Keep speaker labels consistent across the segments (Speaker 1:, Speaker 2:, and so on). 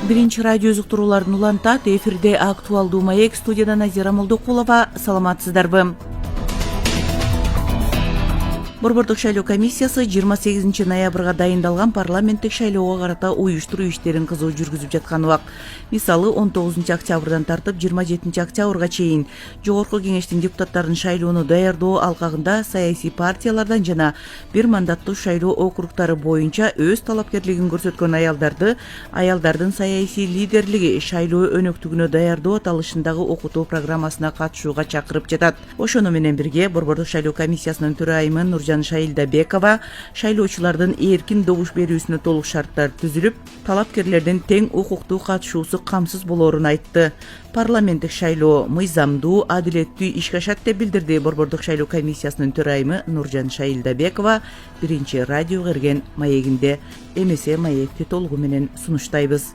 Speaker 1: Биринчи радио уктурууларын улантат. Эфирде актуалдуу маек, студияда Назира Молдокулова. Саламатсыздарбы? Борбордук шайлоо комиссиясы 28 ноябрга дайындалган парламенттик шайлоого карата уюштуруу иштерин кызуу жүргүзүп жаткан убак. Мисалы 19 октябрдан тартып 27 октябрга чейин Жогорку кеңештин депутаттарын шайлоону даярдоо алкагында саясий партиялардан жана бир мандаттуу шайлоо округтары боюнча өз талапкерлигин көрсөткөн аялдардын саясий лидерлиги шайлоо өнөктүгүнө даярдоо аталышындагы окутуу программасына катышууга чакырып жатат. Ошону менен бирге Борбордук шайлоо комиссиясынын төрайымы Нуржан Шаилдабекова шайлоочулардын эркин добуш берүүсүнө толук шарттар түзүлүп, талапкерлердин тең укуктуу катышуусу камсыз болоорун айтты. Парламенттик шайлоо мыйзамдуу, адилеттүү ишке ашат деп билдирди Борбордук шайлоо комиссиясынын төрайымы Нуржан Шаилдабекова биринчи радиого берген маегинде. Эмесе маекти толугу менен сунуштайбыз.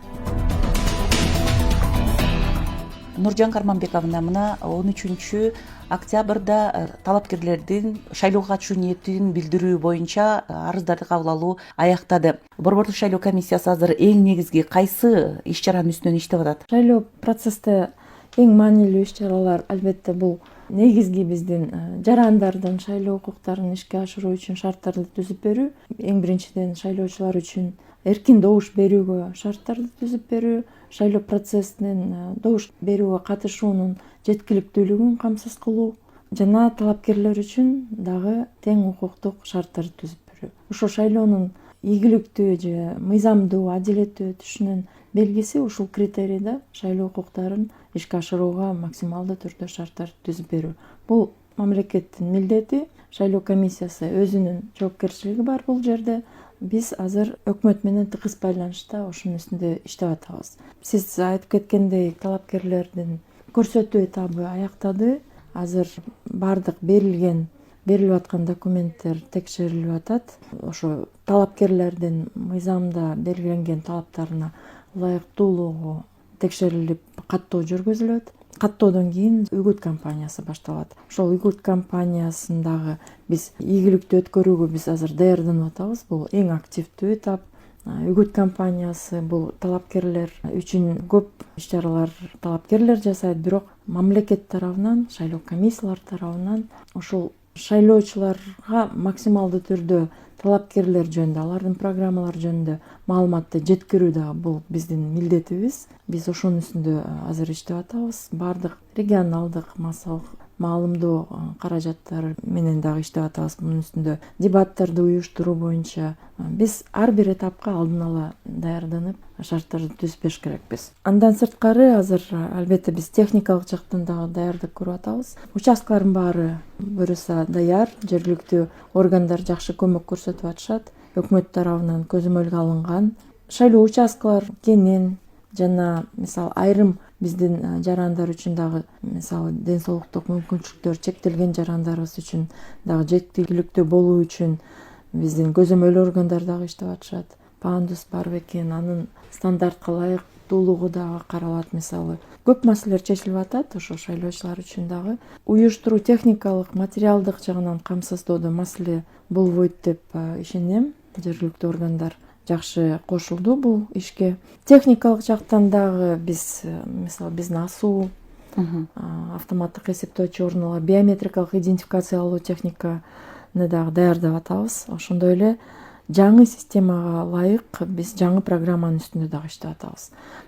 Speaker 1: Нуржан Карманбековна, мына 13 октябрда талапкерлердин шайлоого катышуу ниетин билдирүү боюнча арыздарды кабыл алуу аяктады. Борбордук шайлоо комиссиясы азыр эң негизги кайсы иш-чаранын үстүнөн иштеп атат?
Speaker 2: Шайлоо процессте эң маанилүү иш-чаралар албетте бул негизги биздин жарандардын шайлоо укуктарын ишке ашыруу үчүн шарттарды түзүп берүү. Эң биринчиден шайлоочулар үчүн эркин добуш берүүгө шарттарды түзүп берүү, шайлоо процессинин добуш берүүгө катышуунун жеткиликтүүлүгүн камсыз кылуу жана талапкерлер үчүн дагы тең укуктук шарттарды түзүп берүү. Ушул шайлоонун ийгиликтүү же мыйзамдуу, адилеттүү өтүшүнүн белгиси ушул критерийде шайлоо укуктарын ишке ашырууга максималдуу түрдө шарттарды түзүп берүү. Бул мамлекеттин милдети. Шайлоо комиссиясы өзүнүн жоопкерчилиги бар бул жерде. Биз азыр өкмөт менен тыгыз байланышта ошонун үстүндө иштеп атабыз. Сиз айтып кеткендей, талапкерлердин көрсөтүү этабы аяктады. Азыр бардык берилип аткан документтер текшерилип атат. Ошо талапкерлердин мыйзамда белгиленген талаптарына ылайыктуулугу текшерилип, каттоо жүргүзүлөт. Каттоодон кийин үгүт кампаниясы башталат. Ошол үгүт кампаниясындагы биз ийгиликтүү өткөрүүгө биз азыр даярданып атабыз. Бул эң активдүү этап. Үгүт кампаниясы бул талапкерлер үчүн көп иш-чаралар талапкерлер жасайт, бирок мамлекет тарабынан, шайлоо комиссиялар тарабынан ошол шайлоочуларга максималдуу түрдө талапкерлер жөнүндө, алардын программалары жөнүндө маалыматты жеткирүү дагы бул биздин милдетибиз. Биз ошонун үстүндө азыр иштеп атабыз. Бардык регионалдык маалымдоо каражаттары менен дагы иштеп атабыз. Мунун үстүндө дебаттарды уюштуруу боюнча биз ар бир этапка алдын ала даярданып, шарттарды түзүп бериш керекпиз. Андан сырткары азыр албетте биз техникалык жактан дагы даярдык көрүп атабыз. Участкалардын баары буюрса даяр, жергиликтүү органдар жакшы көмөк көрсөтүп атышат. Өкмөт тарабынан көзөмөлгө алынган шайлоо участкалар кенен жана мисалы айрым биздин жарандар үчүн дагы мисалы ден соолуктук мүмкүнчүлүктөрү чектелген жарандарыбыз үчүн дагы жеткиликтүү болуу үчүн биздин көзөмөл органдар дагы иштеп атышат. Пандус бар бекен, анын стандартка ылайыктуулугу дагы каралат. Мисалы көп маселелер чечилип атат. Ошо шайлоочулар үчүн дагы уюштуруу техникалык, материалдык жагынан камсыздоодо маселе болбойт деп ишенем. Жергиликтүү органдар жакшы кошулду бул ишке. Техникалык жактан дагы биз мисалы биздин асуу автоматтык эсептөөчү орнуна биометрикалык идентификациялоо техниканы дагы даярдап атабыз. Ошондой эле жаңы системага ылайык биз жаңы программанын үстүндө дагы иштеп атабыз.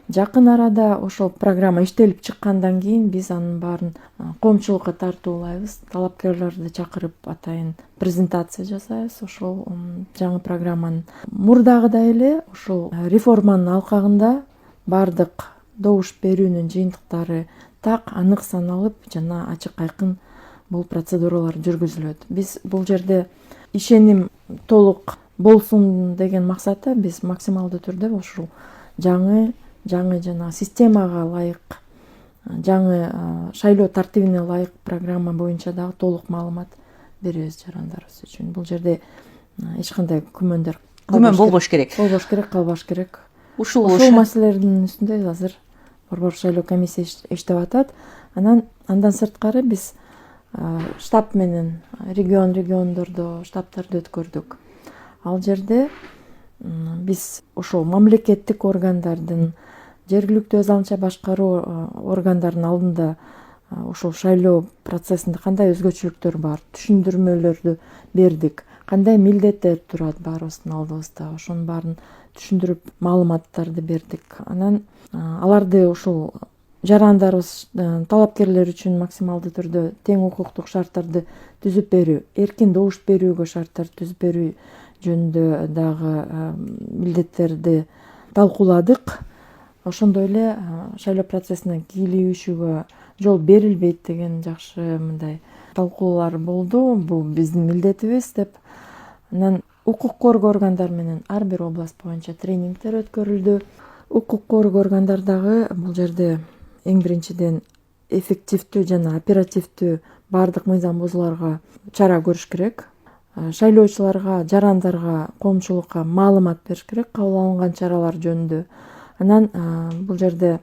Speaker 2: Жакын арада ошол программа иштелип чыккандан кийин биз анын баарын коомчулукка тартуулайбыз. Талапкерлерди чакырып атайын презентация жасайбыз. Ошол жаңы программанын мурдагыдай эле ошол реформанын алкагында бардык добуш берүүнүн жыйынтыктары так, анык саналып жана ачык айкын бул процедуралар жүргүзүлөт. Биз бул жерде ишеним толук болсун деген максатта биз максималдуу түрдө ушул жаңы жана системага ылайык, жаңы шайлоо тартибине ылайык программа боюнча дагы толук маалымат беребиз жарандарыбыз үчүн. Бул жерде эч кандай күмөн
Speaker 1: болбош керек.
Speaker 2: Калбаш керек.
Speaker 1: Ушул
Speaker 2: маселелердин үстүндө азыр Борбордук шайлоо комиссия иштеп атат. Андан сырткары биз штаб менен региондордо штабтарды өткөрдүк. Ал жерде биз ошол мамлекеттик органдардын жергиликтүү өз алынча башкаруу органдарынын алдында ушул шайлоо процессинде кандай өзгөчөлүктөр бар, түшүндүрмөлөрдү бердик, кандай милдеттер турат баарыбыздын алдыбызда, ошонун баарын түшүндүрүп маалыматтарды бердик. Анан аларды ушул жарандарыбыз талапкерлер үчүн максималдуу түрдө тең укуктук шарттарды түзүп берүү, эркин добуш берүүгө шарттар түзүп берүү жөнүндө дагы милдеттерди талкууладык. Ошондой эле шайлоо процессине кийлигишүүгө жол берилбейт деген жакшы мындай талкуулар болду. Бул биздин милдетибиз деп. Анан укук коргоо органдары менен ар бир область боюнча тренингдер өткөрүлдү. Укук коргоо органдар дагы бул жерде эң биринчиден эффективдүү жана оперативдүү баардык мыйзам бузууларга чара көрүш керек. Шайлоочуларга, жарандарга, коомчулукка маалымат бериш керек кабыл алынган чаралар жөнүндө. Анан бул жерде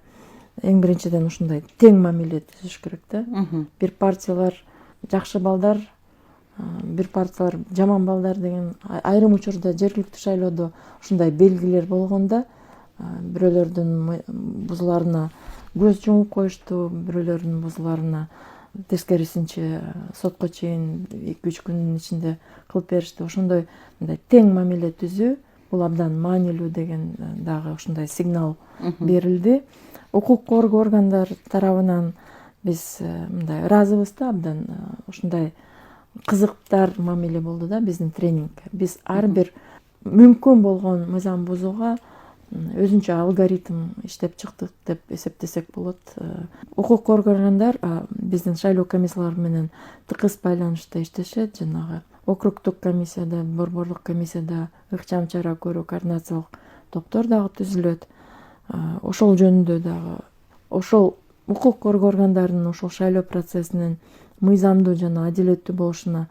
Speaker 2: эң биринчиден ушундай тең мамиле түзүш керек да. Бир партиялар жакшы балдар, бир партиялар жаман балдар деген айрым учурда жергиликтүү шайлоодо ушундай белгилер болгондо бирөөлөрдүн бузууларына көз жумуп коюшту, бирөөлөрдүн бузууларына тескерисинче сотко чейин 2-3 күндүн ичинде кылып беришти. Ошондой мындай тең мамиле түзүү бул абдан маанилүү деген дагы ушундай сигнал берилди. Укук коргоо органдар тарабынан биз мындай ыраазыбыз да, абдан ушундай кызыктар мамиле болду да биздин тренинг. Биз ар бир мүмкүн болгон мыйзам бузууга өзүнчө алгоритм иштеп чыктык деп эсептесек болот. Укук коргоо органдар биздин шайлоо комиссиялары менен тыкыз байланышта иштешет. Жанагы округдук комиссияда, борборлук комиссияда ыкчам чара көрүү координациялык топтор дагы түзүлөт. Ошол жөнүндө дагы ошол укук коргоо органдарынын ошол шайлоо процессинин мыйзамдуу жана адилеттүү болушуна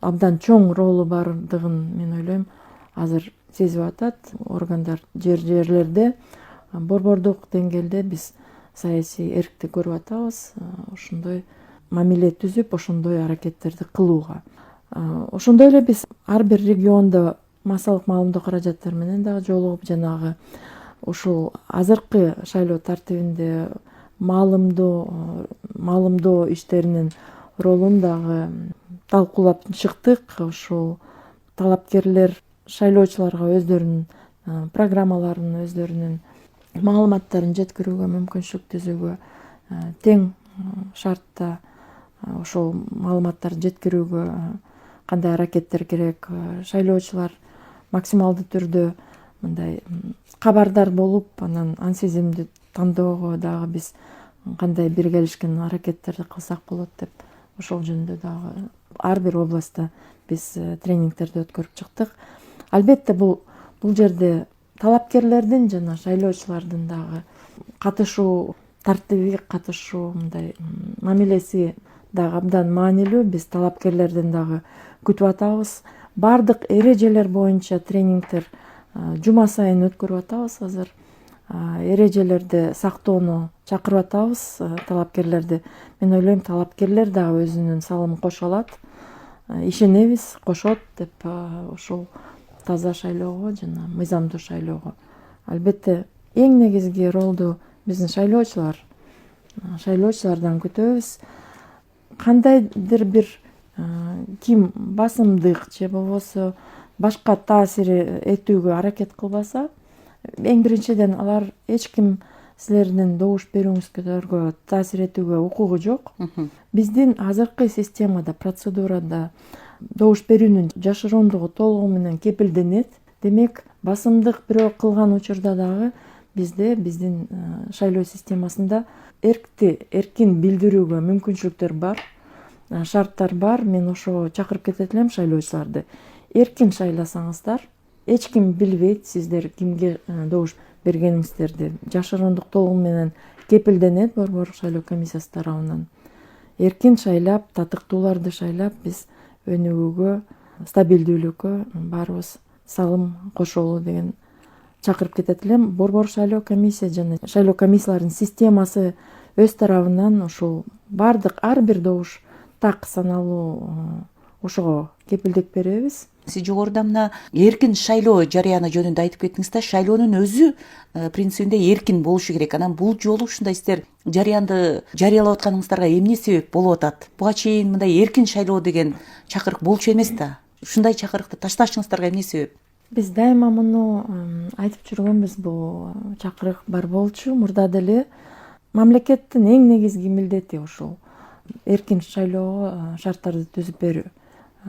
Speaker 2: абдан чоң ролу бардыгын мен ойлойм азыр сезип атат органдар жерлерде. Борбордук деңгээлде биз саясий эрктик көрүп атабыз. Ошондой мамиле түзүп, ошондой аракеттерди кылууга. Ошондой эле биз ар бир региондо массалык маалымдоо каражаттары менен дагы жолугуп, жанагы ушул азыркы шайлоо тартибинде маалымдоо иштеринин ролун дагы талкуулап чыктык. Ушул талапкерлер шайлоочуларга өздөрүнүн программаларын, өздөрүнүн маалыматтарын жеткирүүгө мүмкүнчүлүк түзүүгө, тең шартта ошол маалыматтарды жеткирүүгө кандай аракеттер керек, шайлоочулар максималдуу түрдө мындай кабардар болуп, анан ансезимди тандоого дагы биз кандай биргелишкен аракеттерди кылсак болот деп ошол жөнүндө дагы ар бир областта биз тренингдерди өткөрүп чыктык. Албетте бул жерде талапкерлердин жана шайлоочулардын дагы катышуу тартиби, катышуу мындай мамилеси дагы абдан маанилүү. Биз талапкерлерден дагы күтүп атабыз. Бардык эрежелер боюнча тренингдер жума сайын өткөрүп атабыз азыр. Эрежелерди сактоону чакырып атабыз талапкерлерди. Мен ойлойм, талапкерлер дагы өзүнүн салымын кошо алат. Ишенебиз, кошот деп ушул таза шайлоого жана мыйзамдуу шайлоого. Албетте эң негизги ролду биздин шайлоочулардан күтөбүз. Кандайдыр бир ким басымдык же болбосо башка таасир этүүгө аракет кылбаса, эң биринчиден алар эч ким силердин добуш берүүңүзгө таасир этүүгө укугу жок. Биздин азыркы системада, процедурада добуш берүүнүн жашыруундугу толугу менен кепилденет. Демек, басымдык бирөө кылган учурда дагы бизде, биздин шайлоо системасында эркин билдирүүгө мүмкүнчүлүктөр бар, шарттар бар. Мен ошого чакырып кетет элем шайлоочуларды. Эркин шайласаңыздар, эч ким билбейт сиздер кимге добуш бергениңиздерди. Жашыруундук толугу менен кепилденет борборлук шайлоо комиссиясы тарабынан. Эркин шайлап, татыктууларды шайлап, биз өнүгүүгө, стабилдүүлүккө баарыбыз салым кошолу деген чакырып кетет элем. Борборлук шайлоо комиссия жана шайлоо комиссияларынын системасы өз тарабынан ушул бардык ар бир добуш так саналуу ошого кепилдик беребиз.
Speaker 1: Сиз жогоруда мына эркин шайлоо жарыяны жөнүндө айтып кеттиңиз да, шайлоонун өзү принцибинде эркин болушу керек. Анан бул жолу ушундай сиздер жарыянды жарыялап атканыңыздарга эмне себеп болуп атат? Буга чейин мындай эркин шайлоо деген чакырык болчу эмес да. Ушундай чакырыкты ташташыңыздарга эмне себеп?
Speaker 2: Биз дайыма муну айтып жүргөнбүз, бул чакырык бар болчу. Мурда деле мамлекеттин эң негизги милдети ушул эркин шайлоого шарттарды түзүп берүү.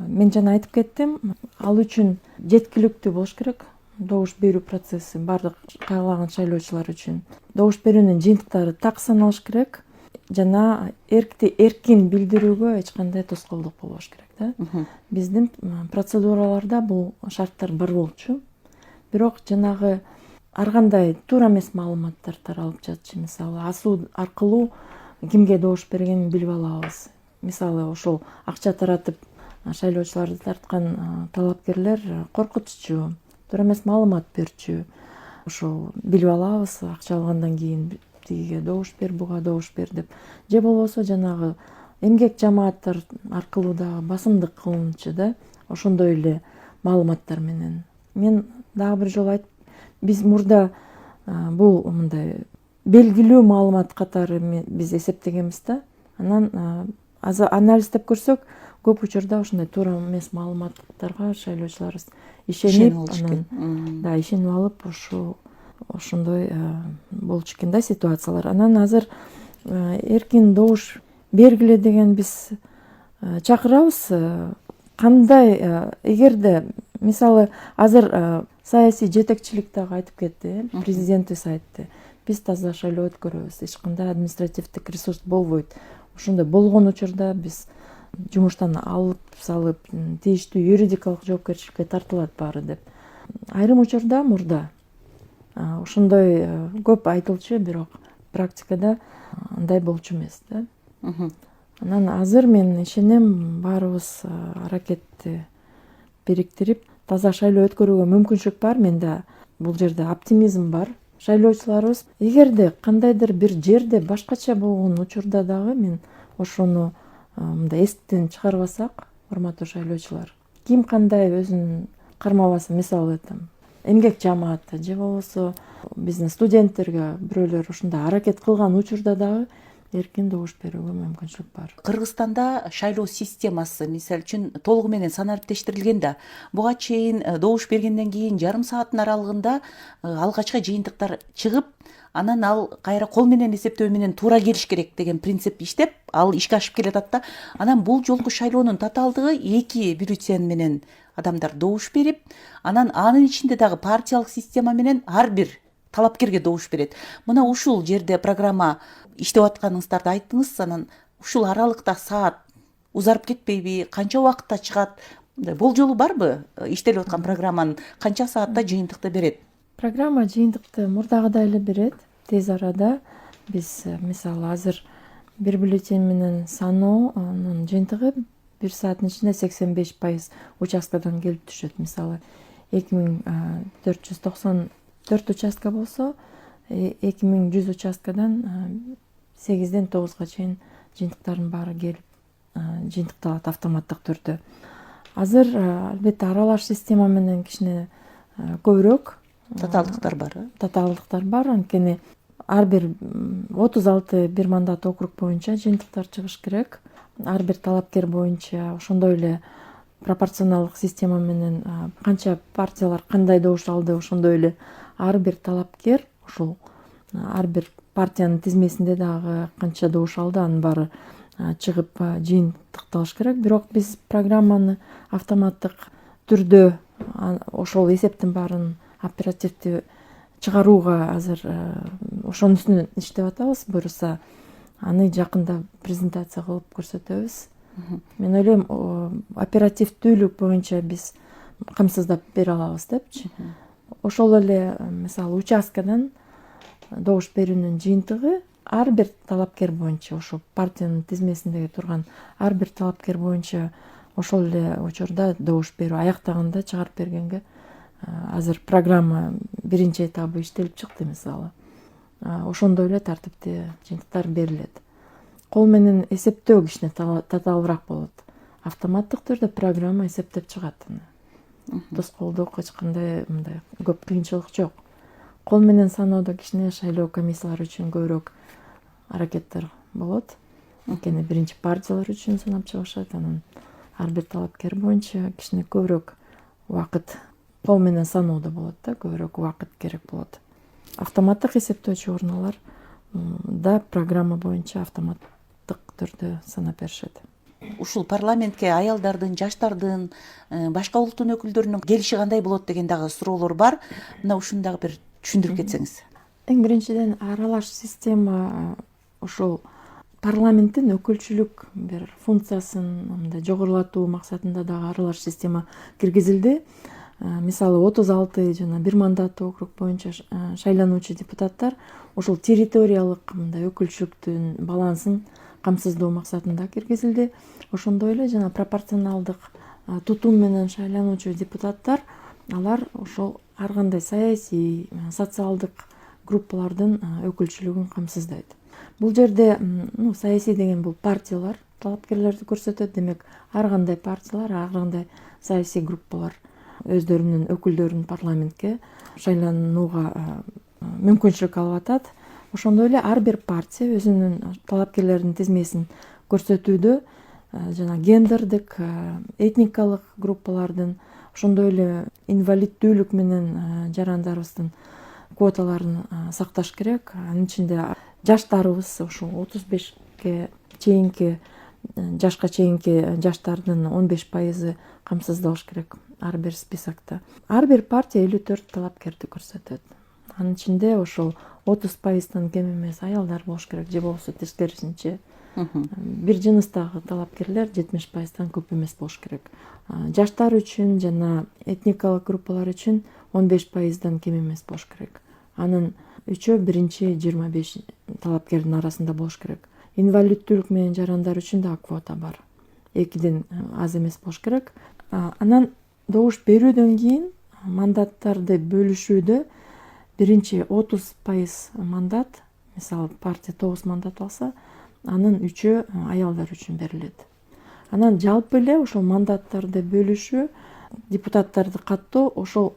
Speaker 2: Мен жана айтып кеттим, ал үчүн жеткиликтүү болуш керек добуш берүү процесси бардык каалаган шайлоочулар үчүн. Добуш берүүнүн жыйынтыктары так саналыш керек жана эркин билдирүүгө эч кандай тоскоолдук болбош керек да. Биздин процедураларда бул шарттар бар болчу. Бирок жанагы ар кандай туура эмес маалыматтар таралып жатчу. Мисалы, асуу аркылуу кимге добуш бергенин билип алабыз. Мисалы, ошол акча таратып шайлоочуларды тарткан талапкерлер коркутчу, туура эмес маалымат берчү. Ошол билип алабыз, акча алгандан кийин тигиге добуш бер, буга добуш бер деп. Же болбосо жанагы эмгек жамааттар аркылуу дагы басымдык кылынчу да. Ошондой эле маалыматтар менен. Мен дагы бир жолу айтып, биз мурда бул мындай белгилүү маалымат катары биз эсептегенбиз да. Анан анализдеп көрсөк, көп учурда ошондой туура эмес маалыматтарга шайлоочуларыбыз ишенип алып, ошондой болчу экен да ситуациялар. Анан азыр эркин добуш бергиле деген биз чакырабыз. Кандай, эгерде мисалы азыр саясий жетекчилик дагы айтып кетти, президентибиз айтты. Биз таза шайлоо өткөрөбүз, эч кандай административдик ресурс болбойт. Ошондой болгон учурда биз жумуштан алып салып, тийиштүү юридикалык жоопкерчиликке тартылат баары деп. Айрым учурда мурда ошондой көп айтылчу, бирок практикада андай болчу эмес да. Анан азыр мен ишенем, баарыбыз аракетти бириктирип таза шайлоо өткөрүүгө мүмкүнчүлүк бар. Менде бул жерде оптимизм бар. Шайлоочуларыбыз эгерде кандайдыр бир жерде башкача болгон учурда дагы мен ошону мындай эстен чыгарбасак, урматтуу шайлоочулар, ким кандай өзүн кармабаса, мисалы эмгек жамааты же болбосо биздин студенттерге бирөөлөр ушундай аракет кылган учурда дагы эркин добуш берүүгө мүмкүнчүлүк бар. Кыргызстанда
Speaker 1: шайлоо системасы мисалы үчүн толугу менен санариптештирилген да. Буга чейин добуш бергенден кийин жарым сааттын аралыгында алгачкы жыйынтыктар чыгып, анан ал кайра кол менен эсептөө менен туура келиш керек деген принцип иштеп, ал ишке ашып келатат да. Анан бул жолку шайлоонун татаалдыгы 2 бюллетень менен адамдар добуш берип, анан анын ичинде дагы партиялык система менен ар бир талапкерге добуш берет. Мына ушул жерде программа иштеп атканыңыздарды айттыңыз, анан ушул аралыкта саат узарып кетпейби, канча убакытта чыгат? Болжолу барбы? Иштелип аткан программанын канча саатта жыйынтыкты берет?
Speaker 2: Программа жыйынтыкты мурдагыдай эле берет, тез арада. Биз мисалы азыр бир бюллетень менен саноонун жыйынтыгы 1 сааттын ичинде 85% участкадан келип түшөт. Мисалы 2494 участка болсо, 2100 участкадан 8-ден 9-га чейин жыйынтыктардын баары келип жыйынтыкталат автоматтык түрдө. Азыр албетте аралаш система менен кичине көбүрөөк
Speaker 1: татаалдыктар бар.
Speaker 2: Татаалдыктар бар, анткени ар бир 36 бир мандат округ боюнча жыйынтыктар чыгыш керек. Ар бир талапкер боюнча ошондой эле пропорционалдык система менен канча партиялар кандай добуш алды, ошондой эле ар бир талапкер ушул ар бир партиянын тизмесинде дагы канча добуш алды, анын баары чыгып жыйынтыкталыш керек. Бирок биз программаны автоматтык түрдө ошол эсептин баарын оперативдүү чыгарууга азыр ошонун үстүнөн иштеп атабыз. Буюрса аны жакында презентация кылып көрсөтөбүз. Мен ойлойм, оперативдүүлүк боюнча биз камсыздап бере алабыз депчи. Ошол эле мисалы участкадан добуш берүүнүн жыйынтыгы ар бир талапкер боюнча, ошо партиянын тизмесиндеги турган ар бир талапкер боюнча ошол эле учурда добуш берүү аяктаганда чыгарып бергенге азыр программа биринчи этабы иштелип чыкты мисалы. Ошондой эле тартипте жыйынтыктар берилет. Кол менен эсептөө кичине татаалыраак болот. автоматтык түрдө программа эсептеп чыгат. Тоскоолдо эч кандай мындай көп кыйынчылык жок. Кол менен саноодо кичине шайлоо комиссиялары үчүн көбүрөөк аракеттер болот. Анткени биринчи партиялар үчүн санап чыгышат, анан ар бир талапкер боюнча кичине көбүрөөк убакыт кол менен саноодо болот да, көбүрөөк убакыт керек болот. Автоматтык эсептөөчү урналар да программа боюнча автоматтык түрдө санап беришет.
Speaker 1: Ушул парламентке аялдардын, жаштардын, башка улуттун өкүлдөрүнүн келиши кандай болот деген дагы суроолор бар. Мына ушуну дагы бир түшүндүрүп кетсеңиз.
Speaker 2: Эң биринчиден аралаш система ушул парламенттин өкүлчүлүк бир функциясын мындай жогорулатуу максатында дагы аралаш система киргизилди. Мисалы 36 жана бир мандаттуу округ боюнча шайлануучу депутаттар ушул территориялык мындай өкүлчүлүктүн балансын камсыздоо максатында киргизилди. Ошондой эле жана пропорционалдык тутум менен шайлануучу депутаттар алар ошол ар кандай саясий, социалдык группалардын өкүлчүлүгүн камсыздайт. Бул жерде саясий деген бул партиялар талапкерлерди көрсөтөт. Демек ар кандай партиялар, ар кандай саясий группалар өздөрүнүн өкүлдөрүн парламентке шайланууга мүмкүнчүлүк алып атат. Ошондой эле ар бир партия өзүнүн талапкерлердин тизмесин көрсөтүүдө жана гендердик, этникалык группалардын, ошондой эле инвалиддүүлүк менен жарандарыбыздын квоталарын сакташ керек. Анын ичинде жаштарыбыз ушул 35-ке чейинки жашка чейинки жаштардын 15% камсыздалыш керек ар бир списокто. Ар бир партия 54 талапкерди көрсөтөт. Анын ичинде ошол 30%-тан кем эмес аялдар болуш керек, же болбосо тескерисинче. Бир жыныстагы талапкерлер 70%-тан көп эмес болуш керек. Жаштар үчүн жана этникалык группалар үчүн 15%-дан кем эмес болуш керек. Анын үчөө биринчи 25 талапкердин арасында болуш керек. Инвалиддүүлүк менен жарандар үчүн да квота бар. 2ден аз эмес болуш керек. Анан добуш берүүдөн кийин мандаттарды бөлүшүүдө биринчи 30% мандат, мисалы партия 9 мандат алса, анын 3-өө аялдар үчүн берилет. Анан жалпы эле ошол мандаттарды бөлүшүү, депутаттарды каттоо ошол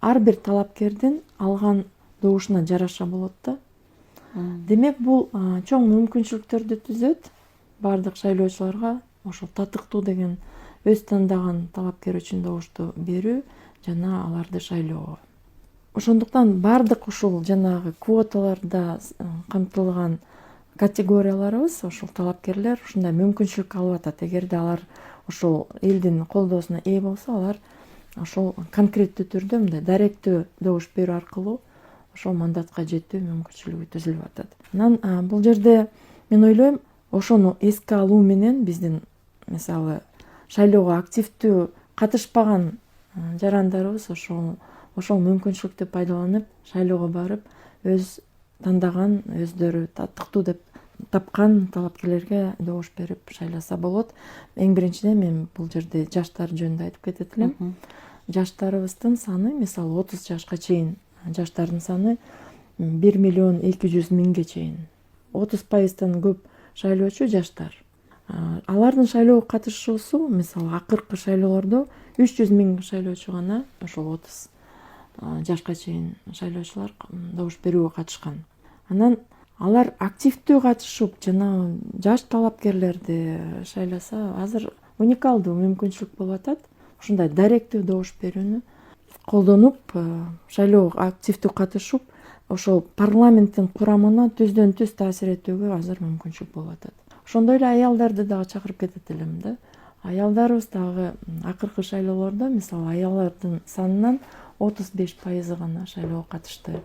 Speaker 2: ар бир талапкердин алган добушуна жараша болот да. Демек бул чоң мүмкүнчүлүктөрдү түзөт бардык шайлоочуларга ошол татыктуу деген өз тандаган талапкер үчүн добушту берүү жана аларды шайлоого. Ошондуктан бардык ушул жанагы квоталарда камтылган категорияларыбыз, ошол талапкерлер ушундай мүмкүнчүлүк алып атат. Эгерде алар ошол элдин колдоосуна ээ болсо, алар ошол конкреттүү түрдө мындай даректүү добуш берүү аркылуу ошол мандатка жетүү мүмкүнчүлүгү түзүлүп атат. Анан бул жерде мен ойлойм, ошону эске алуу менен биздин мисалы шайлоого активдүү катышпаган жарандарыбыз ошол мүмкүнчүлүктү пайдаланып шайлоого барып өз тандаган, өздөрү татыктуу деп тапкан талапкерлерге добуш берип шайласа болот. Эң биринчиден мен бул жерде жаштар жөнүндө айтып кетет элем. Жаштарыбыздын саны, мисалы 30 жашка чейин жаштардын саны 1.200.000 чейин. 30%-тан көп шайлоочу жаштар. Алардын шайлоого катышуусу, мисалы акыркы шайлоолордо 300.000 шайлоочу гана ошол 30 жашка чейин шайлоочулар добуш берүүгө катышкан. Анан алар активдүү катышып жана жаш талапкерлерди шайласа, азыр уникалдуу мүмкүнчүлүк болуп атат. Ушундай даректүү добуш берүүнү колдонуп, шайлоого активдүү катышып, ошол парламенттин курамына түздөн түз таасир этүүгө азыр мүмкүнчүлүк болуп атат. Ошондой эле аялдарды дагы чакырып кетет элем да. Аялдарыбыз дагы акыркы шайлоолордо, мисалы аялдардын санынан 35% гана шайлоого катышты.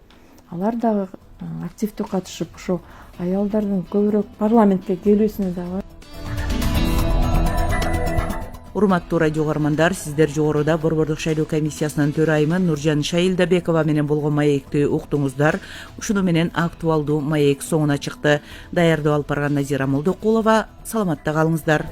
Speaker 2: Алар дагы активдүү катышып, ошо аялдардын көбүрөөк парламентке келүүсүнө дагы.
Speaker 1: Урматтуу радио угармандар, сиздер жогоруда Борбордук шайлоо комиссиясынын төрайымы Нуржан Шайылдабекова менен болгон маекти уктуңуздар. Ушуну менен актуалдуу маек соңуна чыкты. Даярдап алып барган Назира Молдокулова. Саламатта калыңыздар.